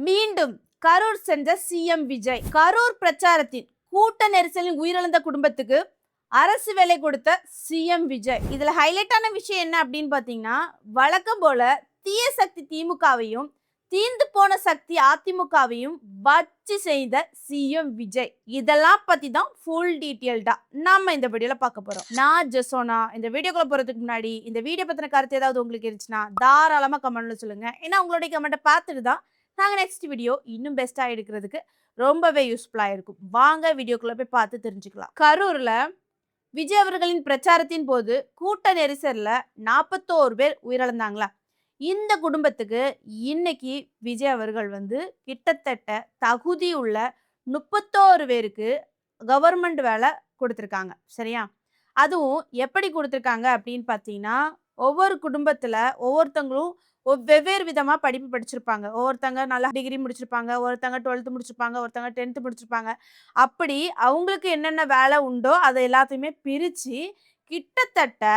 மீண்டும் கரூர் சென்ற சிஎம் விஜய். கரூர் பிரச்சாரத்தின் கூட்ட நெரிசலில் உயிரிழந்த குடும்பத்துக்கு அரசு வேலை கொடுத்த சிஎம் விஜய். இதுல ஹைலைட்டான விஷயம் என்ன அப்படின்னு பாத்தீங்கன்னா, வழக்கம் போல தீய சக்தி திமுகவையும் தீந்து போன சக்தி அதிமுகவையும் வச்சு செய்த சிஎம் விஜய். இதெல்லாம் பத்தி தான் ஃபுல் டீட்டெயில்டா நாம இந்த வீடியோல பார்க்க போறோம். நான் ஜெசோனா. இந்த வீடியோக்குள்ள போறதுக்கு முன்னாடி இந்த வீடியோ பத்தின கருத்து ஏதாவது உங்களுக்கு இருந்துச்சுன்னா தாராளமா கமெண்ட்ல சொல்லுங்க. ஏன்னா உங்களுடைய கமெண்ட்டை பார்த்துட்டு தான் நாங்கள் நெக்ஸ்ட் வீடியோ இன்னும் பெஸ்ட்டாக எடுக்கிறதுக்கு ரொம்பவே யூஸ்ஃபுல்லாக இருக்கும். வாங்க வீடியோக்குள்ளே போய் பார்த்து தெரிஞ்சுக்கலாம். கரூரில் விஜய் அவர்களின் பிரச்சாரத்தின் போது கூட்ட நெரிசலில் 41 பேர் உயிரிழந்தாங்களா. இந்த குடும்பத்துக்கு இன்னைக்கு விஜய் அவர்கள் கிட்டத்தட்ட தகுதி உள்ள 31 பேருக்கு கவர்மெண்ட் வேலை கொடுத்துருக்காங்க. சரியா? அதுவும் எப்படி கொடுத்துருக்காங்க அப்படின்னு பார்த்தீங்கன்னா, ஒவ்வொரு குடும்பத்தில் ஒவ்வொருத்தங்களும் வெவ்வேறு விதமாக படிப்பு படிச்சிருப்பாங்க. ஒவ்வொருத்தங்க நல்லா டிகிரி முடிச்சிருப்பாங்க, ஒருத்தங்க 12th முடிச்சிருப்பாங்க, ஒருத்தங்க 10th முடிச்சிருப்பாங்க. அப்படி அவங்களுக்கு என்னென்ன வேலை உண்டோ அதை எல்லாத்தையுமே பிரித்து கிட்டத்தட்ட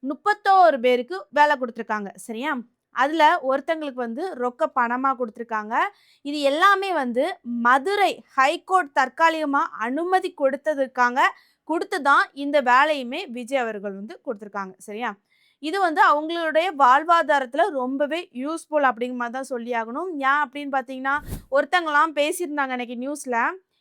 31 பேருக்கு வேலை கொடுத்துருக்காங்க. சரியா? அதில் ஒருத்தங்களுக்கு ரொக்க பணமாக கொடுத்துருக்காங்க. இது எல்லாமே மதுரை ஹைகோர்ட் தற்காலிகமாக அனுமதி கொடுத்து தான் இந்த வேலையுமே விஜய் அவர்கள் கொடுத்துருக்காங்க. சரியா? இது அவங்களுடைய வாழ்வாதாரத்தில் ரொம்பவே யூஸ்ஃபுல் அப்படிங்கிற மாதிரி தான் சொல்லி ஆகணும். ஏன் அப்படின்னு பார்த்தீங்கன்னா, ஒருத்தங்களாம் பேசியிருந்தாங்க அன்றைக்கி நியூஸில்.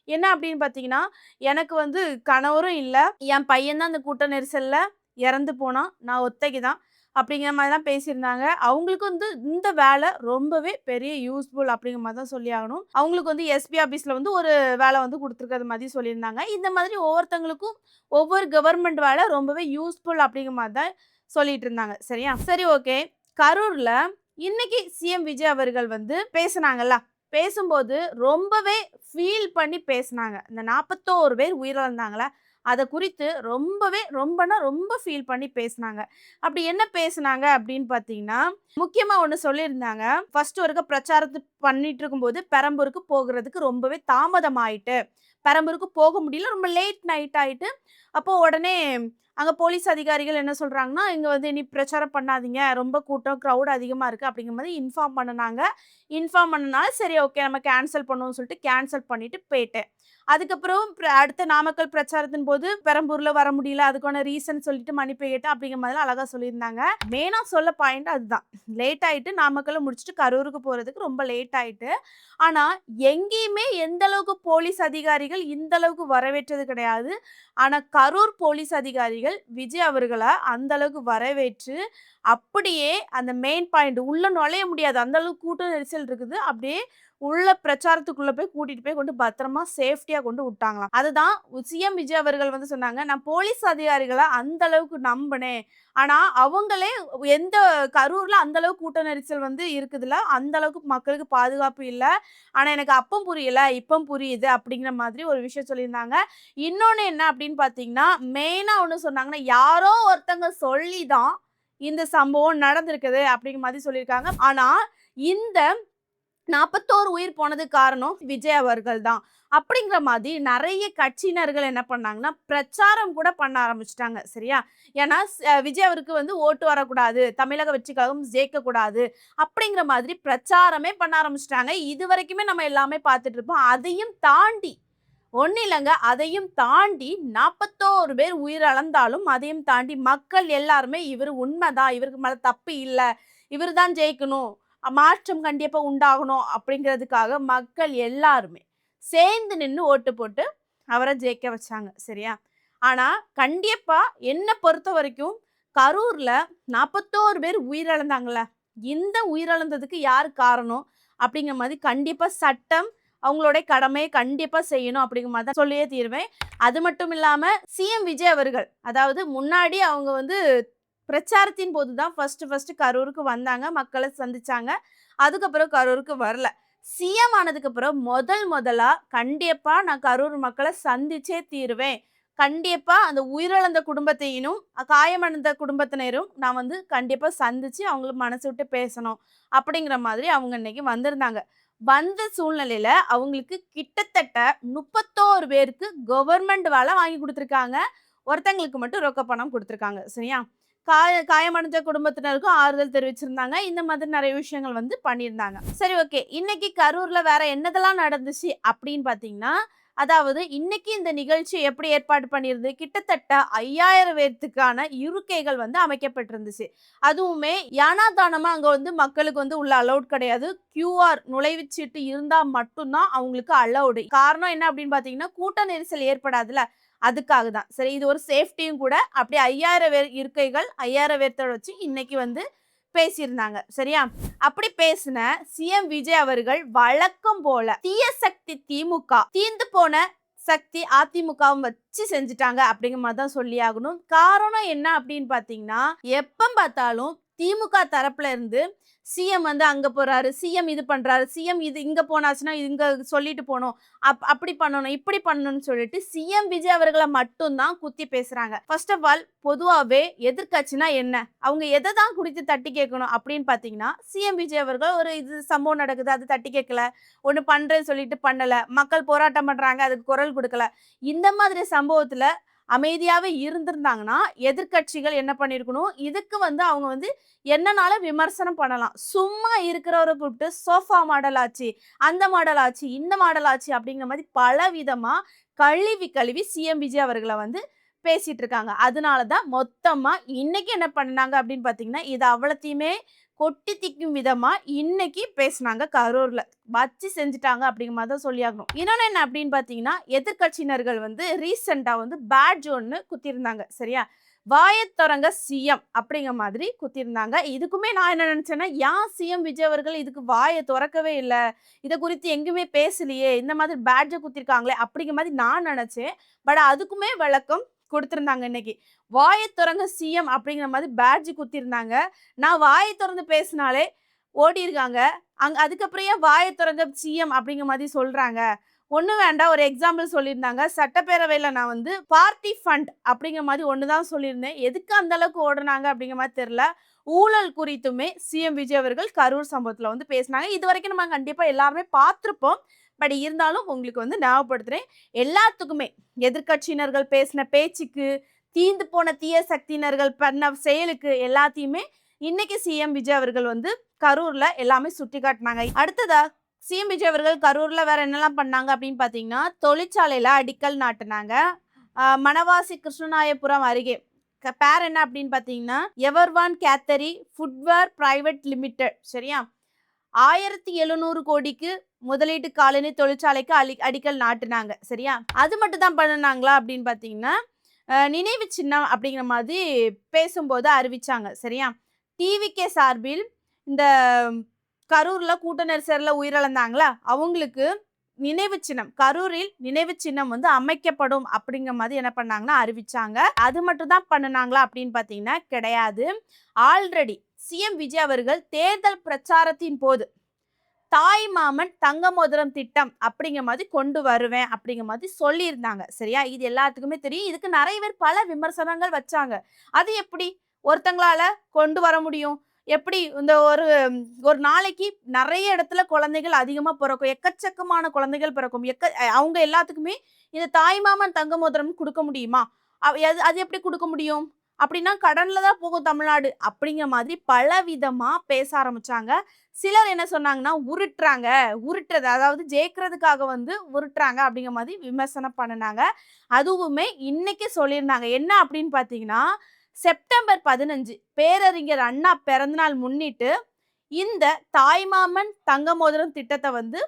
என்ன அப்படின்னு பார்த்தீங்கன்னா, எனக்கு கணவரும் இல்லை, என் பையன் தான் அந்த கூட்ட நெரிசலில் இறந்து போனான், நான் ஒத்தைக்கு தான் அப்படிங்கிற மாதிரி தான் பேசியிருந்தாங்க. அவங்களுக்கு இந்த வேலை ரொம்பவே பெரிய யூஸ்ஃபுல் அப்படிங்கிற மாதிரி தான் சொல்லி ஆகணும். அவங்களுக்கு எஸ்பி ஆஃபீஸில் ஒரு வேலை கொடுத்துருக்கிறது மாதிரி சொல்லியிருந்தாங்க. இந்த மாதிரி ஒவ்வொருத்தங்களுக்கும் ஒவ்வொரு கவர்மெண்ட் வேலை ரொம்பவே யூஸ்ஃபுல் அப்படிங்கிற மாதிரி தான் சொல்லிட்டு இருந்தாங்க. சரியா? சரி, ஓகே. கரூர்ல இன்னைக்கு சிஎம் விஜய் அவர்கள் பேசினாங்கல்ல, பேசும்போது ரொம்பவே ஃபீல் பண்ணி பேசினாங்க. இந்த 41 பேர் உயிரிழந்தாங்களா, அதை குறித்து ரொம்ப ஃபீல் பண்ணி பேசினாங்க. அப்படி என்ன பேசினாங்க அப்படின்னு பார்த்தீங்கன்னா, முக்கியமாக ஒன்று சொல்லியிருந்தாங்க. ஃபர்ஸ்ட் ஒருக்க பிரச்சாரத்து பண்ணிட்டு இருக்கும்போது பெரம்பூருக்கு போகிறதுக்கு ரொம்பவே தாமதம் ஆயிட்டு, பெரம்பூருக்கு போக முடியல, ரொம்ப லேட் நைட் ஆயிட்டு. அப்போ உடனே அங்கே போலீஸ் அதிகாரிகள் என்ன சொல்கிறாங்கன்னா, இங்கே இனி பிரச்சாரம் பண்ணாதீங்க, ரொம்ப கூட்டம் க்ரௌட் அதிகமாக இருக்குது அப்படிங்கிற மாதிரி இன்ஃபார்ம் பண்ணனால சரி, ஓகே, நம்ம கேன்சல் பண்ணுவோம்னு சொல்லிட்டு கேன்சல் பண்ணிவிட்டு போயிட்டேன். அதுக்கப்புறம் அடுத்த நாமக்கல் பிரச்சாரத்தின் போது பெரம்பூரில் வர முடியல, அதுக்கான ரீசன் சொல்லிட்டு மன்னிப்பு கேட்டேன் அப்படிங்கிற மாதிரிலாம் அழகாக சொல்லியிருந்தாங்க. மெயினாக சொல்ல பாயிண்ட் அதுதான். லேட் ஆகிட்டு நாமக்கல்லை முடிச்சுட்டு கரூருக்கு போகிறதுக்கு ரொம்ப லேட் ஆகிட்டு. ஆனால் எங்கேயுமே எந்த அளவுக்கு போலீஸ் அதிகாரிகள் இந்த அளவுக்கு வரவேற்றது கிடையாது. ஆனால் கரூர் போலீஸ் அதிகாரிகள் விஜய் அவர்களை அந்த அளவுக்கு வரவேற்று, அப்படியே அந்த மெயின் பாயிண்ட் உள்ள நுழைய முடியாது, அந்த அளவுக்கு கூட்ட நெரிசல் இருக்குது, அப்படியே உள்ள பிரச்சாரத்துக்குள்ள போய் கூட்டிட்டு போய் கொண்டு பத்திரமா சேஃப்டியா கொண்டு விட்டாங்களாம். அதுதான் சிஎம் விஜய் அவர்கள் சொன்னாங்க, நான் போலீஸ் அதிகாரிகளை அந்த அளவுக்கு நம்பினேன், ஆனா அவங்களே எந்த கரூர்ல அந்த அளவுக்கு கூட்ட நெரிசல் இருக்குதுல்ல, அந்த அளவுக்கு மக்களுக்கு பாதுகாப்பு இல்லை, ஆனா எனக்கு அப்பம் புரியல, இப்பம் புரியுது அப்படிங்கிற மாதிரி ஒரு விஷயம் சொல்லியிருந்தாங்க. இன்னொன்னு என்ன அப்படின்னு பாத்தீங்கன்னா, மெயினா ஒண்ணு சொன்னாங்கன்னா, யாரோ ஒருத்தங்க சொல்லிதான் இந்த சம்பவம் நடந்திருக்குது அப்படிங்கிற மாதிரி சொல்லியிருக்காங்க. ஆனா இந்த 41 உயிர் போனதுக்கு காரணம் விஜய் அவர்கள் தான் அப்படிங்கிற மாதிரி நிறைய கட்சியினர்கள் என்ன பண்ணாங்கன்னா, பிரச்சாரம் கூட பண்ண ஆரம்பிச்சிட்டாங்க. சரியா? ஏன்னா விஜய் அவருக்கு ஓட்டு வரக்கூடாது, தமிழக வெற்றி கழகம் ஜெயிக்கக்கூடாது அப்படிங்கிற மாதிரி பிரச்சாரமே பண்ண ஆரம்பிச்சிட்டாங்க. இது வரைக்குமே நம்ம எல்லாமே பார்த்துட்டு இருப்போம். அதையும் தாண்டி ஒன்றும் இல்லைங்க, அதையும் தாண்டி 41 பேர் உயிரிழந்தாலும் அதையும் தாண்டி மக்கள் எல்லாருமே இவர் உண்மைதான், இவருக்கு மேலே தப்பு இல்லை, இவர் தான் ஜெயிக்கணும், மாற்றம் கண்டிப்பாக உண்டாகணும் அப்படிங்கிறதுக்காக மக்கள் எல்லாருமே சேர்ந்து நின்று ஓட்டு போட்டு அவரை ஜெயிக்க வச்சாங்க. சரியா? ஆனால் கண்டிப்பாக என்னை பொறுத்த வரைக்கும் கரூரில் 41 பேர் உயிரிழந்தாங்கள, இந்த உயிரிழந்ததுக்கு யார் காரணம் அப்படிங்கிற மாதிரி கண்டிப்பாக சட்டம் அவங்களுடைய கடமையை கண்டிப்பாக செய்யணும் அப்படிங்கிற மாதிரி தான் சொல்லியே தீர்வேன். அது மட்டும் இல்லாமல் சிஎம் விஜய் அவர்கள், அதாவது முன்னாடி அவங்க பிரச்சாரத்தின் போது தான் ஃபர்ஸ்ட் கரூருக்கு வந்தாங்க, மக்களை சந்திச்சாங்க. அதுக்கப்புறம் கரூருக்கு வரல. சிஎம் ஆனதுக்கப்புறம் முதலா கண்டிப்பாக நான் கரூர் மக்களை சந்திச்சே தீருவேன், கண்டிப்பாக அந்த உயிரிழந்த குடும்பத்தையும் காயமடைந்த குடும்பத்தினரும் நான் கண்டிப்பாக சந்தித்து அவங்களுக்கு மனசு விட்டு பேசணும் அப்படிங்கிற மாதிரி அவங்க இன்னைக்கு வந்திருந்தாங்க. வந்த சூழ்நிலையில அவங்களுக்கு கிட்டத்தட்ட 31 பேருக்கு கவர்மெண்ட் வேலை வாங்கி கொடுத்துருக்காங்க. ஒருத்தங்களுக்கு மட்டும் ரொக்க பணம் கொடுத்துருக்காங்க. சரியா? காயமடைஞ்ச குடும்பத்தினருக்கும் ஆறுதல் தெரிவிச்சிருந்தாங்க. இந்த மாதிரி நிறைய விஷயங்கள் வந்து பண்ணியிருந்தாங்க. சரி, ஓகே. இன்னைக்கு கரூர்ல வேற என்னதெல்லாம் நடந்துச்சு அப்படின்னு பார்த்தீங்கன்னா, அதாவது இன்னைக்கு இந்த நிகழ்ச்சி எப்படி ஏற்பாடு பண்ணியிருந்து, கிட்டத்தட்ட 5000 பேத்துக்கான இருக்கைகள் வந்து அமைக்கப்பட்டிருந்துச்சு. அதுவுமே யானாதானமா அங்க வந்து மக்களுக்கு வந்து உள்ள அலவுட் கிடையாது. கியூஆர் நுழைவுச்சீட்டு இருந்தா மட்டும் தான் அவங்களுக்கு அலவுடு. காரணம் என்ன அப்படின்னு பார்த்தீங்கன்னா, கூட்ட நெரிசல் ஏற்படாதுல்ல. அதுக்காக தான். சரி, இது ஒரு சேஃப்டியும் கூட. அப்படியே 5000 பேர் இருக்கைகள் 5000 பேர்த்தோட வச்சு இன்னைக்கு வந்து பேசியிருந்தாங்க. சரியா? அப்படி பேசின சிஎம் விஜய் அவர்கள் வழக்கம் போல தீய சக்தி திமுக, தீந்து போன சக்தி அதிமுகவும் வச்சு செஞ்சுட்டாங்க அப்படிங்கிற மாதிரி தான் சொல்லி ஆகணும். காரணம் என்ன அப்படின்னு பார்த்தீங்கன்னா, எப்ப பார்த்தாலும் திமுக தரப்புல இருந்து சிஎம் வந்து அங்க போறாரு, சிஎம் இது பண்றாரு, சிஎம் இது இங்க போனாச்சுன்னா இங்க சொல்லிட்டு போணும், அப்படி பண்ணணும், இப்படி பண்ணணும்னு சொல்லிட்டு சிஎம் விஜய் அவர்களை மட்டும் தான் குத்தி பேசுறாங்க. ஃபர்ஸ்ட் ஆஃப் ஆல் பொதுவாவே எதிர்க்கட்சினா என்ன, அவங்க எதை தான் குறித்து தட்டி கேட்கணும் அப்படின்னு பார்த்தீங்கன்னா, சிஎம் விஜய் அவர்கள் ஒரு இது சம்பவம் நடக்குது, அது தட்டி கேட்கல, ஒன்று பண்றேன்னு சொல்லிட்டு பண்ணல, மக்கள் போராட்டம் பண்றாங்க, அதுக்கு குரல் கொடுக்கல, இந்த மாதிரி சம்பவத்துல அமைதியாவே இருந்திருந்தாங்கன்னா எதிர்க்கட்சிகள் என்ன பண்ணிருக்கணும், இதுக்கு வந்து அவங்க வந்து என்னனால விமர்சனம் பண்ணலாம். சும்மா இருக்கிறவரை கூப்பிட்டு சோஃபா மாடல் ஆச்சு, அந்த மாடல் ஆச்சு, இந்த மாடல் ஆச்சு அப்படிங்கிற மாதிரி பல விதமா கழுவி சிஎம் விஜய் அவர்களை வந்து பேசிட்டு இருக்காங்க. அதனாலதான் மொத்தமா இன்னைக்கு என்ன பண்ணாங்க அப்படின்னு பாத்தீங்கன்னா, இது அவ்வளத்தையுமே கொட்டி திக்கும் விதமா இன்னைக்கு பேசினாங்க. கரூர்ல வச்சு செஞ்சுட்டாங்க அப்படிங்கிற மாதிரி தான் சொல்லியாகணும். இன்னொன்னு என்ன அப்படின்னு பாத்தீங்கன்னா, எதிர்கட்சியினர்கள் வந்து ரீசெண்டா வந்து பேட்ஜ் ஒன்று குத்திருந்தாங்க. சரியா? வாயத்தொறங்க சிஎம் அப்படிங்கிற மாதிரி குத்திருந்தாங்க. இதுக்குமே நான் என்ன நினைச்சேன்னா, ஏன் சிஎம் விஜய் அவர்கள் இதுக்கு வாயை திறக்கவே இல்லை, இதை குறித்து எங்குமே பேசலையே, இந்த மாதிரி பேட்ஜை குத்திருக்காங்களே அப்படிங்கிற மாதிரி நான் நினைச்சேன். பட் அதுக்குமே விளக்கம் கொடுத்திருந்தாங்க. இன்னைக்கு வாயை திறங்க சிஎம் அப்படிங்கிற மாதிரி பேட்ஜ் குத்திருந்தாங்க. நான் வாயை திறந்து பேசினாலே ஓடி இருக்காங்க. அதுக்கப்புறம் ஏன் வாயை திறங்க சிஎம் அப்படிங்கிற மாதிரி சொல்றாங்க? ஒண்ணு வேண்டாம், ஒரு எக்ஸாம்பிள் சொல்லியிருந்தாங்க. சட்டப்பேரவையில நான் வந்து பார்ட்டி ஃபண்ட் அப்படிங்கிற மாதிரி ஒண்ணுதான் சொல்லியிருந்தேன். எதுக்கு அந்த அளவுக்கு ஓடுனாங்க அப்படிங்கிற மாதிரி தெரியல. ஊழல் குறித்துமே சிஎம் விஜய் அவர்கள் கரூர் சம்பவத்துல வந்து பேசினாங்க. இது வரைக்கும் நம்ம கண்டிப்பா எல்லாருமே பார்த்திருப்போம். பட் இருந்தாலும் உங்களுக்கு வந்து ஞாபகப்படுத்துறேன். எல்லாத்துக்குமே எதிர்கட்சியினர்கள் பேசின பேச்சுக்கு, தீந்து போன தீய சக்தியினர்கள் பண்ண செயலுக்கு எல்லாத்தையுமே இன்னைக்கு சிஎம் விஜய் அவர்கள் வந்து கரூர்ல எல்லாமே சுட்டி காட்டினாங்க. அடுத்ததா சிஎம் விஜய் அவர்கள் கரூர்ல வேற என்னெல்லாம் பண்ணாங்க அப்படின்னு பாத்தீங்கன்னா, தொழிற்சாலையில அடிக்கல் நாட்டினாங்க. மணவாசி கிருஷ்ணநாயபுரம் அருகே பேர் என்ன அப்படின்னு பாத்தீங்கன்னா, எவர்வான் கேத்தரி ஃபுட்வேர் பிரைவேட் லிமிடெட். சரியா? 1700 கோடிக்கு முதலீட்டு காலனி தொழிற்சாலைக்கு அடிக்கல் நாட்டினாங்க. சரியா? அது மட்டும் தான் பண்ணினாங்களா அப்படின்னு பாத்தீங்கன்னா, நினைவு சின்னம் அப்படிங்கிற மாதிரி பேசும்போது அறிவிச்சாங்க. சரியா? டிவிகே சார்பில் இந்த கரூர்ல கூட்ட நெரிசல்ல உயிரிழந்தாங்களா அவங்களுக்கு நினைவு சின்னம், கரூரில் நினைவு சின்னம் வந்து அமைக்கப்படும் அப்படிங்கிற மாதிரி என்ன பண்ணாங்கன்னா அறிவிச்சாங்க. அது மட்டும் தான் பண்ணினாங்களா அப்படின்னு பாத்தீங்கன்னா கிடையாது. ஆல்ரெடி சிஎம் விஜய் அவர்கள் தேர்தல் பிரச்சாரத்தின் போது தாய் மாமன் தங்க மோதிரம் திட்டம் அப்படிங்கிற மாதிரி கொண்டு வருவேன் அப்படிங்கிற மாதிரி சொல்லியிருந்தாங்க. சரியா? இது எல்லாத்துக்குமே தெரியும். இதுக்கு நிறைய பேர் பல விமர்சனங்கள் வச்சாங்க. அது எப்படி ஒருத்தங்களால கொண்டு வர முடியும்? எப்படி இந்த ஒரு நாளைக்கு நிறைய இடத்துல குழந்தைகள் அதிகமா பிறக்கும், எக்கச்சக்கமான குழந்தைகள் பிறக்கும். அவங்க எல்லாத்துக்குமே இந்த தாய்மாமன் தங்க மோதிரம் கொடுக்க முடியுமா? அது எப்படி கொடுக்க முடியும்? அப்படின்னா கடன்ல தான் போகும் தமிழ்நாடு அப்படிங்கிற மாதிரி பல விதமா பேச ஆரம்பிச்சாங்க. சிலர் என்ன சொன்னாங்கன்னா, உருட்டுறது, அதாவது ஜெயிக்கிறதுக்காக வந்து உருட்டுறாங்க அப்படிங்கிற மாதிரி விமர்சனம் பண்ணினாங்க. அதுவுமே இன்னைக்கு சொல்லியிருந்தாங்க. என்ன அப்படின்னு பார்த்தீங்கன்னா, செப்டம்பர் 15 பேரறிஞர் அண்ணா பிறந்தநாள் முன்னிட்டு இந்த தாய்மாமன் தங்க மோதிரம் திட்டத்தை வந்து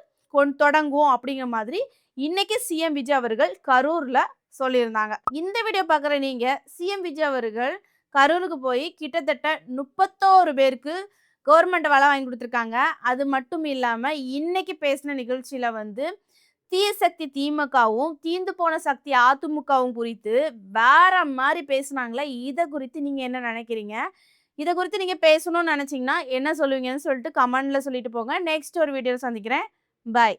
தொடங்குவோம் அப்படிங்கிற மாதிரி இன்னைக்கு சிஎம் விஜய் அவர்கள் கரூர்ல சொல்லியிருந்தாங்க. இந்த வீடியோ பார்க்குற நீங்க சிஎம் விஜய் அவர்கள் கரூருக்கு போய் கிட்டத்தட்ட 31 பேருக்கு கவர்மெண்ட் வேலை வாங்கி கொடுத்துருக்காங்க. அது மட்டும் இல்லாம இன்னைக்கு பேசின நிகழ்ச்சியில வந்து தீய சக்தி திமுகவும் தீந்து போன சக்தி அதிமுகவும் குறித்து வேற மாதிரி பேசுனாங்களே, இதை குறித்து நீங்க என்ன நினைக்கிறீங்க? இதை குறித்து நீங்க பேசணும்னு நினைச்சீங்கன்னா என்ன சொல்லுவீங்கன்னு சொல்லிட்டு கமெண்ட்ல சொல்லிட்டு போங்க. நெக்ஸ்ட் ஒரு வீடியோ சந்திக்கிறேன். பாய்.